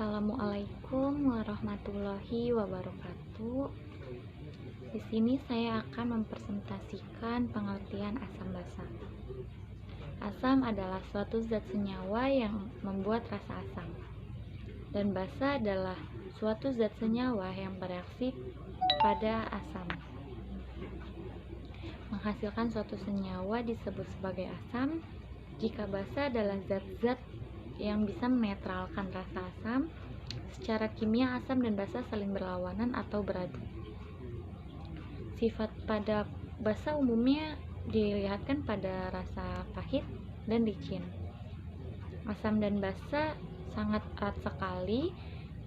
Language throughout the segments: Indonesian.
Assalamualaikum warahmatullahi wabarakatuh. Di sini saya akan mempresentasikan pengertian asam basa. Asam adalah suatu zat senyawa yang membuat rasa asam, dan basa adalah suatu zat senyawa yang bereaksi pada asam. Menghasilkan suatu senyawa disebut sebagai asam jika basa adalah zat-zat yang bisa menetralkan rasa asam. Secara kimia, asam dan basa saling berlawanan atau beradu. Sifat pada basa umumnya dilihatkan pada rasa pahit dan licin. Asam dan basa sangat erat sekali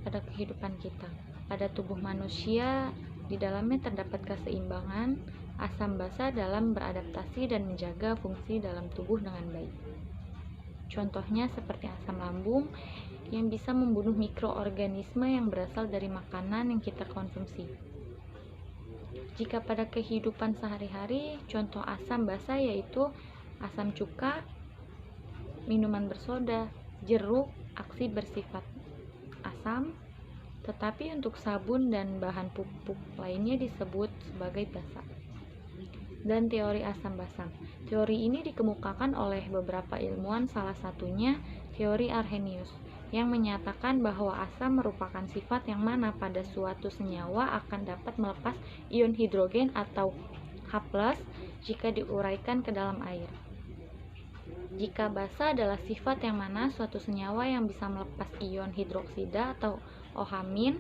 pada kehidupan kita. Pada tubuh manusia, di dalamnya terdapat keseimbangan asam basa dalam beradaptasi dan menjaga fungsi dalam tubuh dengan baik. Contohnya seperti asam lambung yang bisa membunuh mikroorganisme yang berasal dari makanan yang kita konsumsi. Jika pada kehidupan sehari-hari, contoh asam basa yaitu asam cuka, minuman bersoda, jeruk, aksi bersifat asam, tetapi untuk sabun dan bahan pupuk lainnya disebut sebagai basa. Dan teori asam basa. Teori ini dikemukakan oleh beberapa ilmuwan, salah satunya teori Arrhenius, yang menyatakan bahwa asam merupakan sifat yang mana pada suatu senyawa akan dapat melepas ion hidrogen atau H+ jika diuraikan ke dalam air. Jika basa adalah sifat yang mana suatu senyawa yang bisa melepas ion hidroksida atau OH-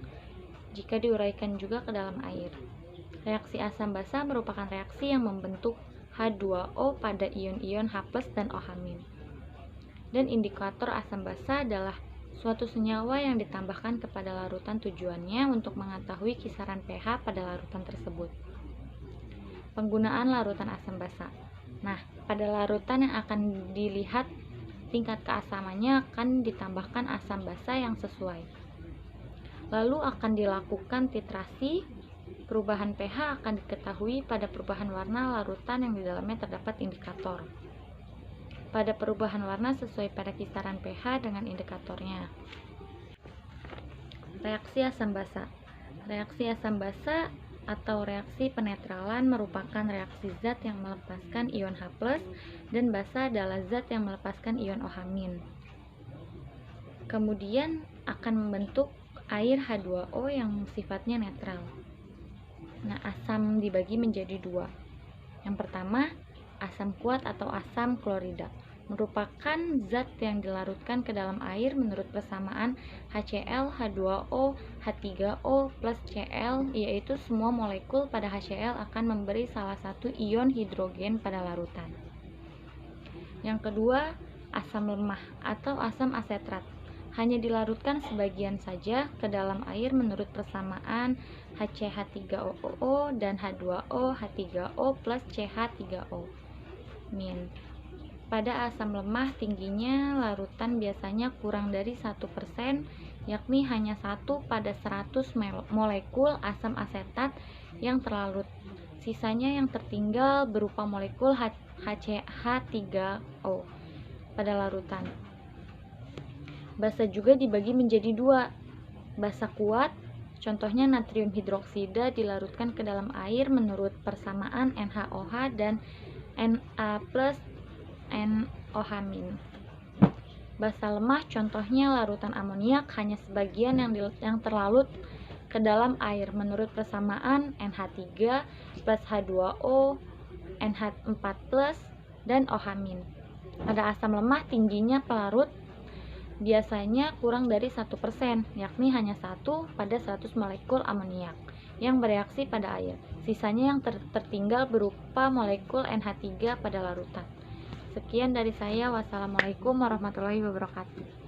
jika diuraikan juga ke dalam air. Reaksi asam basa merupakan reaksi yang membentuk H2O pada ion-ion H+ dan OH-. Dan indikator asam basa adalah suatu senyawa yang ditambahkan kepada larutan tujuannya untuk mengetahui kisaran pH pada larutan tersebut. Penggunaan larutan asam basa. Nah, pada larutan yang akan dilihat tingkat keasamannya akan ditambahkan asam basa yang sesuai. Lalu akan dilakukan titrasi. Perubahan pH akan diketahui pada perubahan warna larutan yang di dalamnya terdapat indikator. Pada perubahan warna sesuai pada kisaran pH dengan indikatornya. Reaksi asam basa. Reaksi asam basa atau reaksi penetralan merupakan reaksi zat yang melepaskan ion H+ dan basa adalah zat yang melepaskan ion OH-. Kemudian akan membentuk air H2O yang sifatnya netral. Nah, asam dibagi menjadi dua. Yang pertama, asam kuat atau asam klorida, merupakan zat yang dilarutkan ke dalam air menurut persamaan HCl, H2O, H3O plus Cl, yaitu semua molekul pada HCl akan memberi salah satu ion hidrogen pada larutan. Yang kedua, asam lemah atau asam asetrat, hanya dilarutkan sebagian saja ke dalam air menurut persamaan HCH3O dan H2O H3O plus CH3O-. Pada asam lemah tingginya larutan biasanya kurang dari 1%, yakni hanya 1 pada 100 molekul asam asetat yang terlarut. Sisanya yang tertinggal berupa molekul HCH3O pada larutan. Basa juga dibagi menjadi dua. Basa kuat, contohnya natrium hidroksida dilarutkan ke dalam air menurut persamaan NaOH dan Na plus NOH-. Basa lemah, contohnya larutan amoniak, hanya sebagian yang terlarut ke dalam air menurut persamaan NH3 plus H2O, NH4 plus, dan OH-. Pada asam lemah tingginya pelarut biasanya kurang dari 1%, yakni hanya 1 pada 100 molekul amoniak yang bereaksi pada air. Sisanya yang tertinggal berupa molekul NH3 pada larutan. Sekian dari saya. Wassalamualaikum warahmatullahi wabarakatuh.